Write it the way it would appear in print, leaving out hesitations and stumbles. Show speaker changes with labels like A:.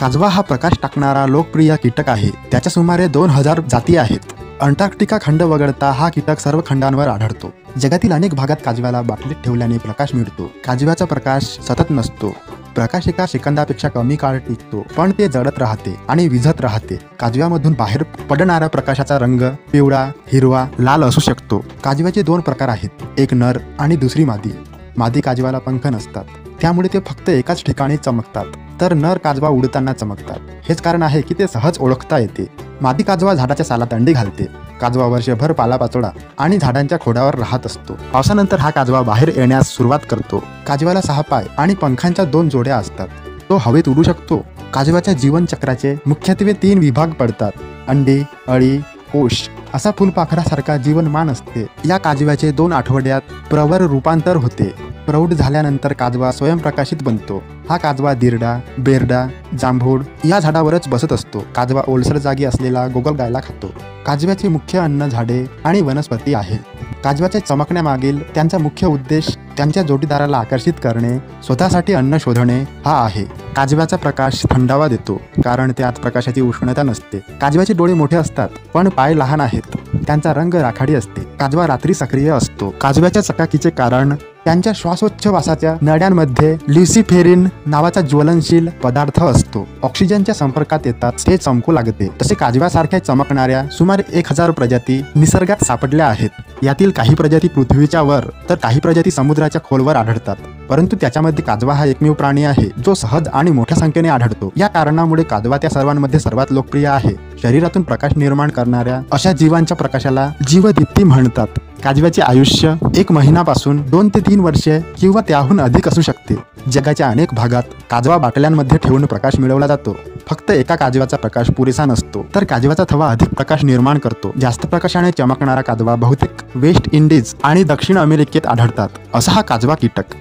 A: काजवा हा प्रकाश टाकणारा लोकप्रिय कीटक आहे। त्याच्या सुमारे 2000 जाती आहेत। अंटार्क्टिका खंड वगळता हा कीटक सर्व खंडांवर आढळतो। जगातील अनेक भागात काजव्याला बाटलीत ठेवल्याने प्रकाश मिळतो। काजव्याचा प्रकाश सतत नसतो। प्रकाश एका सेकंदापेक्षा कमी काळ टिकतो, पण ते जळत राहते आणि विझत राहते। काजव्यामधून बाहेर पडणारा प्रकाशाचा रंग पिवळा, हिरवा, लाल असू शकतो। काजव्याचे 2 प्रकार आहेत, एक नर आणि दुसरी मादी। मादी काजव्याला पंख नसतात, त्यामुळे ते फक्त एकाच ठिकाणी चमकतात, तर नर काजवा उडताना चमकतात। हेच कारण आहे की ते सहज ओळखता येते। मादी काजवा झाडाच्या सालात अंडी घालते। काजवा वर्षभर पालापाचोळा आणि झाडांच्या खोडावर राहत असतो। पावसानंतर हा काजवा बाहेर येण्यास सुरुवात करतो। काजव्याला 6 पाय आणि पंखांच्या 2 जोड्या असतात। तो हवेत उडू शकतो। काजव्याच्या जीवनचक्राचे मुख्यत्वे 3 विभाग पडतात, अंडी, अळी, कोश असा फुलपाखरासारखा जीवनमान असते। या काजव्याचे 2 आठवड्यात प्रवर रूपांतर होते। प्रौढ झाल्यानंतर काजवा स्वयंप्रकाशित बनतो। हा काजवा दिरडा, बेरडा, जांभूळ या झाडावरच बसत असतो। काजवा ओलसर जागी असलेला गोगलगायला खातो। काजव्याचे मुख्य अन्न झाडे आणि वनस्पती आहे। काजव्याच्या चमकण्यामागील त्यांचा मुख्य उद्देश त्यांच्या जोडीदाराला आकर्षित करणे, स्वतःसाठी अन्न शोधणे हा आहे। काजव्याचा प्रकाश थंडावा देतो, कारण त्यात प्रकाशाची उष्णता नसते। काजव्याचे डोळे मोठे असतात, पण पाय लहान आहेत। त्यांचा रंग राखाडी असते। काजवा रात्री सक्रिय असतो। काजव्याच्या चकाकीचे कारण त्यांच्या श्वासोच्छवासाच्या नळ्यांमध्ये ल्युसिफेरिन नावाचा ज्वलनशील पदार्थ असतो। ऑक्सिजनच्या संपर्कात येताच ते चमकू लागते। तसे काजव्यासारख्या चमकणाऱ्या सुमारे 1000 प्रजाती निसर्गात सापडल्या आहेत। यातील काही प्रजाती पृथ्वीच्या वर तर काही प्रजाती समुद्राच्या खोलवर आढळतात, परंतु त्याच्यामध्ये काजवा हा एकमेव प्राणी आहे जो सहज आणि मोठ्या संख्येने आढळतो। या कारणामुळे काजवा त्या सर्वांमध्ये सर्वात लोकप्रिय आहे। शरीरातून प्रकाश निर्माण करणाऱ्या अशा जीवांच्या प्रकाशाला जीवदीप्ती म्हणतात। काजव्याचे आयुष्य 1 महिन्यापासून 2 ते 3 वर्षे किंवा त्याहून अधिक असू शकते। जगाच्या अनेक भागात काजवा बाटल्यांमध्ये ठेवून प्रकाश मिळवला जातो। फक्त एका काजव्याचा प्रकाश पुरेसा नसतो, तर काजव्याचा थवा अधिक प्रकाश निर्माण करतो। जास्त प्रकाशाने चमकणारा काजवा बहुतेक वेस्ट इंडिज आणि दक्षिण अमेरिकेत आढळतात। असा हा काजवा कीटक